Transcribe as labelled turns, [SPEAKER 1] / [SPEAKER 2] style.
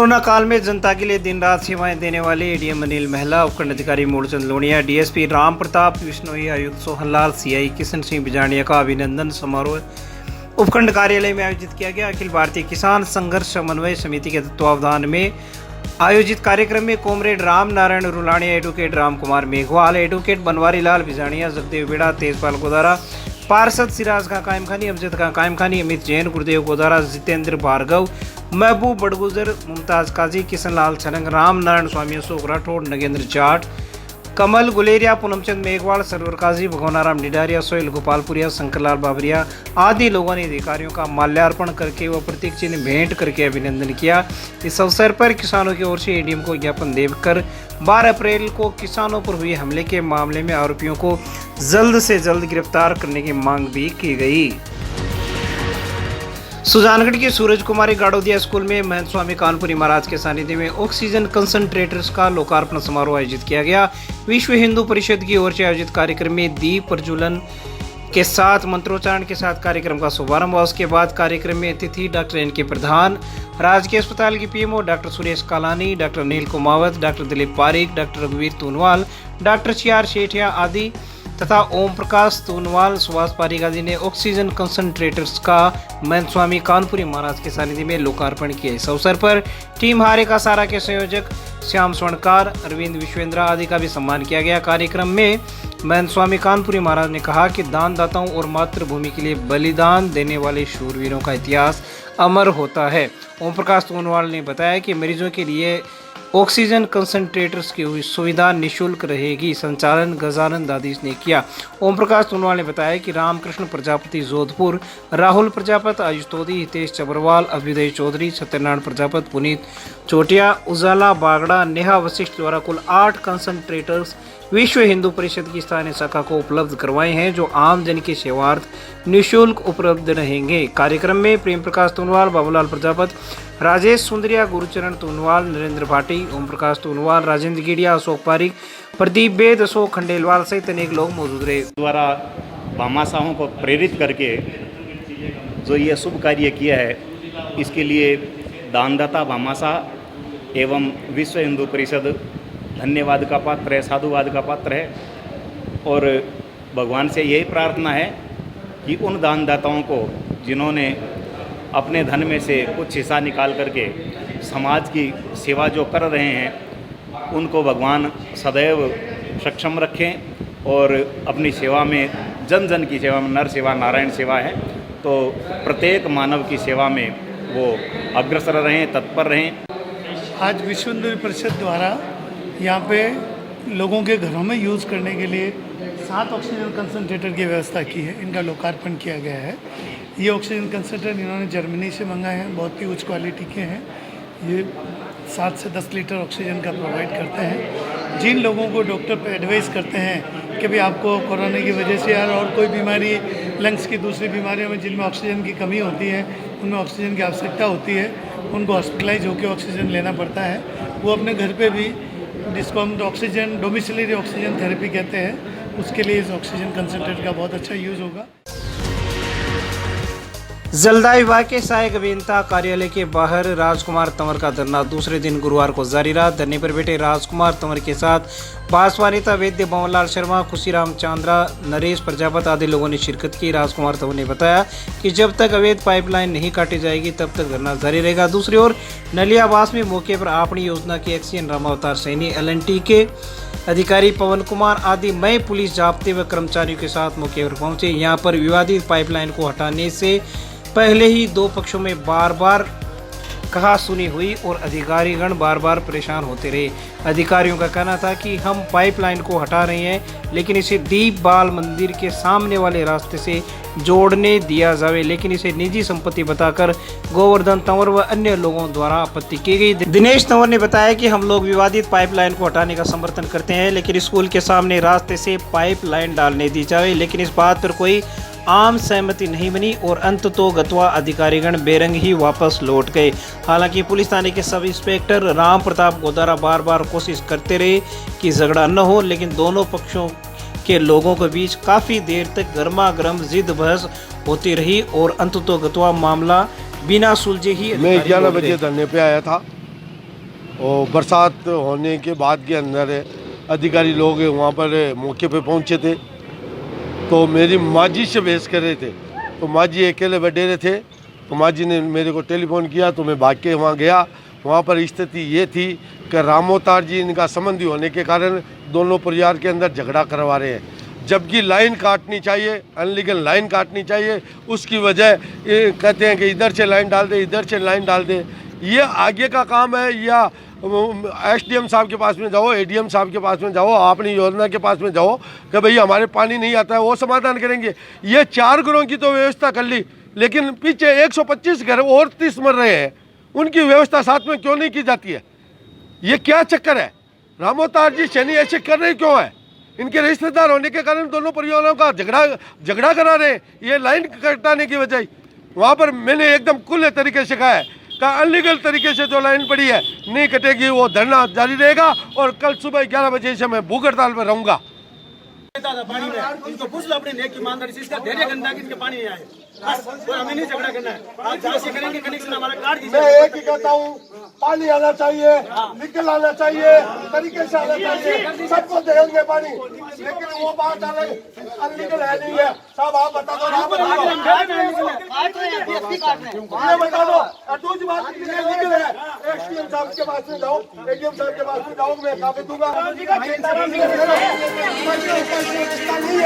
[SPEAKER 1] Corona काल में जनता के लिए दिन रात सेवाएं देने वाले एडीएम अनिल महला, उपखंड अधिकारी मूलचंद लोनिया, डीएसपी राम प्रताप बिश्नोई, आयुक्त सोहनलाल, सीआई किशन सिंह बिजानिया का अभिनंदन समारोह उपखंड कार्यालय में आयोजित किया गया। अखिल भारतीय किसान संघर्ष समन्वय समिति के तत्वावधान में आयोजित कार्यक्रम में comrade Ram Narayan Rulaniya, advocate Ram Kumar Meghwal, advocate Banwari Lal Bijaniya, Jagdev Beda, Tejpal Godara, पार्षद सिराज खां कायम खानी, अमजद खां कायम खानी, अमित जैन, गुरुदेव गोदारा, जितेंद्र भार्गव, महबूब बड़गुजर, मुमताज काजी, किशन लाल छनंग, राम नारायण स्वामी, अशोक राठौड़, नगेंद्र जाट, कमल गुलेरिया, पूनमचंद मेघवाल, सरवर काजी, भगवानाराम डिडारिया, सोहेल गोपालपुरिया, शंकरलाल बाबरिया आदि लोगों ने अधिकारियों का माल्यार्पण करके व प्रतीक चिन्ह भेंट करके अभिनंदन किया। इस अवसर पर किसानों की ओर से एडीएम को ज्ञापन देकर 12 अप्रैल को किसानों पर हुए हमले के मामले में आरोपियों को जल्द से जल्द गिरफ्तार करने की मांग भी की गई। सुजानगढ़ के सूरज कुमारी गाड़ोदिया स्कूल में महंत स्वामी कानपुरी महाराज के सानिध्य में ऑक्सीजन कंसंट्रेटर्स का लोकार्पण समारोह आयोजित किया गया। विश्व हिंदू परिषद की ओर से आयोजित कार्यक्रम में दीप प्रज्वलन के साथ मंत्रोच्चारण के साथ कार्यक्रम का शुभारंभ हुआ। उसके बाद कार्यक्रम में अतिथि डॉक्टर एन के प्रधान, राजकीय अस्पताल की PMO doctor Suresh Kalani, doctor Neel Kumawat, doctor Dilip Pareek, doctor रघुवीर तूनवाल, डॉक्टर सीआर शेठिया आदि तथा ओम प्रकाश तूनवाल, सुभाष पारिक आदि ने ऑक्सीजन कंसंट्रेटर्स का महंत स्वामी कानपुरी महाराज के सानिध्य में लोकार्पण किया। इस अवसर पर टीम हारे का सारा के संयोजक श्याम स्वर्णकार, अरविंद विश्वेंद्र आदि का भी सम्मान किया गया। कार्यक्रम में महंत स्वामी कानपुरी महाराज ने कहा कि दानदाताओं और मातृभूमि के लिए बलिदान देने वाले शूरवीरों का इतिहास अमर होता है। ओम प्रकाश तूनवाल ने बताया कि मरीजों के लिए ऑक्सीजन कंसंट्रेटर्स की सुविधा निःशुल्क रहेगी। संचालन गजानन दादीस ने किया। ओम प्रकाश तूनवाल ने बताया कि रामकृष्ण प्रजापति जोधपुर, राहुल प्रजापति, आयुष तोदी, हितेश चबरवाल, अभ्युदय चौधरी, सत्यनारायण प्रजापति, पुनीत चोटिया, उजाला बागड़ा, नेहा वशिष्ठ द्वारा कुल 8 कंसंट्रेटर्स विश्व हिंदू परिषद की स्थानीय शाखा को उपलब्ध करवाए हैं, जो आम जन की सेवार्थ निःशुल्क उपलब्ध रहेंगे। कार्यक्रम में प्रेम प्रकाश तूनवाल, बाबूलाल प्रजापति, राजेश सुंदरिया, गुरुचरण तूनवाल, नरेंद्र भाटी, ओम प्रकाश तूनवाल, राजेंद्र गिडिया, अशोक पारिक, प्रदीप बेद, अशोक खंडेलवाल सहित अनेक लोग मौजूद रहे।
[SPEAKER 2] द्वारा भामाशाहों को प्रेरित करके जो ये शुभ कार्य किया है, इसके लिए दानदाता भामाशाह एवं विश्व हिंदू परिषद धन्यवाद का पात्र है, साधुवाद का पात्र है। और भगवान से यही प्रार्थना है कि उन दानदाताओं को जिन्होंने अपने धन में से कुछ हिस्सा निकाल करके समाज की सेवा जो कर रहे हैं, उनको भगवान सदैव सक्षम रखें और अपनी सेवा में जन जन की सेवा में, नर सेवा नारायण सेवा है, तो प्रत्येक मानव की सेवा में वो अग्रसर रहें, तत्पर रहें।
[SPEAKER 3] आज विश्व हिंदू परिषद द्वारा यहाँ पे लोगों के घरों में यूज़ करने के लिए 7 ऑक्सीजन कंसंट्रेटर की व्यवस्था की है। इनका लोकार्पण किया गया है। ये ऑक्सीजन कंसंट्रेटर इन्होंने जर्मनी से मंगाए हैं, बहुत ही उच्च क्वालिटी के हैं। ये 7 से 10 लीटर ऑक्सीजन का प्रोवाइड करते हैं। जिन लोगों को डॉक्टर एडवाइस करते हैं कि भाई आपको कोरोना की वजह से यार और कोई बीमारी, लंग्स की दूसरी बीमारियों में जिनमें ऑक्सीजन की कमी होती है, उनमें ऑक्सीजन की आवश्यकता होती है, उनको हॉस्पिटलाइज होकर ऑक्सीजन लेना पड़ता है। वो अपने घर पर भी, जिसको हम ऑक्सीजन डोमिसिलरी ऑक्सीजन थेरेपी कहते हैं, उसके लिए इस ऑक्सीजन कंसंट्रेटर का बहुत अच्छा यूज़ होगा।
[SPEAKER 1] जलदाय विभाग के सहायक अभियंता कार्यालय के बाहर राजकुमार तंवर का धरना दूसरे दिन गुरुवार को जारी रहा। धरने पर बैठे राजकुमार तंवर के साथ बांसवारिता वैद्य, भंवरलाल शर्मा, खुशीराम चांद्रा, नरेश प्रजापति आदि लोगों ने शिरकत की। राजकुमार तंवर ने बताया कि जब तक अवैध पाइपलाइन नहीं काटी जाएगी तब तक धरना जारी रहेगा। दूसरी ओर नलियाबास में मौके पर आपनी योजना के एक्सीएन रामावतार सैनी, LNT के अधिकारी पवन कुमार आदि मई पुलिस जाब्ते व कर्मचारियों के साथ मौके पर पहुंचे। यहां पर विवादित पाइपलाइन को हटाने से पहले ही 2 पक्षों में बार बार कहा सुनी हुई और अधिकारीगण बार बार परेशान होते रहे। अधिकारियों का कहना था कि हम पाइपलाइन को हटा रहे हैं, लेकिन इसे दीप बाल मंदिर के सामने वाले रास्ते से जोड़ने दिया जाए, लेकिन इसे निजी संपत्ति बताकर गोवर्धन तंवर व अन्य लोगों द्वारा आपत्ति की गई। दिनेश तंवर ने बताया कि हम लोग विवादित पाइपलाइन को हटाने का समर्थन करते हैं, लेकिन स्कूल के सामने रास्ते से पाइपलाइन डालने दी जाए, लेकिन इस बात पर कोई आम सहमति नहीं बनी और अंततोगत्वा अधिकारीगण बेरंग ही वापस लौट गए। हालांकि पुलिस थाने के सब इंस्पेक्टर राम प्रताप गोदारा बार बार कोशिश करते रहे कि झगड़ा न हो, लेकिन दोनों पक्षों के लोगों के बीच काफ़ी देर तक गर्मा गर्म जिद बहस होती रही और अंततोगत्वा मामला बिना सुलझे ही।
[SPEAKER 4] मैं 11 बजे धरने पे आया था और बरसात होने के बाद के अंदर अधिकारी लोग वहाँ पर मौके पे पहुँचे थे, तो मेरी माँ जी से बहस कर रहे थे। तो माँ जी अकेले बैठे थे, तो माँ जी ने मेरे को टेलीफोन किया, तो मैं भाग के वहाँ गया। वहाँ पर स्थिति ये थी कि रामोतार जी इनका संबंधी होने के कारण दोनों परिवार के अंदर झगड़ा करवा रहे हैं, जबकि लाइन काटनी चाहिए, अनलीगल लाइन काटनी चाहिए। उसकी वजह ये कहते हैं कि इधर से लाइन डाल दे, इधर से लाइन डाल दे। ये आगे का काम है, या एसडीएम साहब के पास में जाओ, एडीएम साहब के पास में जाओ, अपनी योजना के पास में जाओ कि भाई हमारे पानी नहीं आता है, वो समाधान करेंगे। ये 4 घरों की तो व्यवस्था कर ली, लेकिन पीछे 125 घर और 30 मर रहे हैं, उनकी व्यवस्था साथ में क्यों नहीं की जाती है? ये क्या चक्कर है? रामोतार जी शनि ऐसे कर रहे क्यों है? इनके रिश्तेदार होने के कारण दोनों परिवारों का झगड़ा करा रहे हैं, ये लाइन कटाने की वजह। वहाँ पर मैंने एकदम खुले तरीके से कहा है कि अनलीगल तरीके से जो लाइन पड़ी है नहीं कटेगी, वो धरना जारी रहेगा। और कल सुबह 11 बजे से मैं भूख हड़ताल पर रहूँगा।
[SPEAKER 5] पानी में इनको पूछ लो अपने नेक ईमानदारी से, इसका धैर्य गंदा कि इनके पानी नहीं आए। बस हमें नहीं झगड़ा करना है, आज जहाँ से करेंगे कनेक्शन हमारा काट दीजिए।
[SPEAKER 4] मैं एक ही कहता हूँ, पानी आना चाहिए, निकल आना चाहिए, तरीके से आना चाहिए, सबको देंगे पानी। लेकिन वो बात अनलीगल है नहीं है। साहब आप बता दो, आप बता दो, ये बता दो। और दूसरी बात लीगल है, एसडीएम साहब के पास में जाओ, एडीएम साहब के पास में जाओ, मैं काफी दूंगा। नहीं है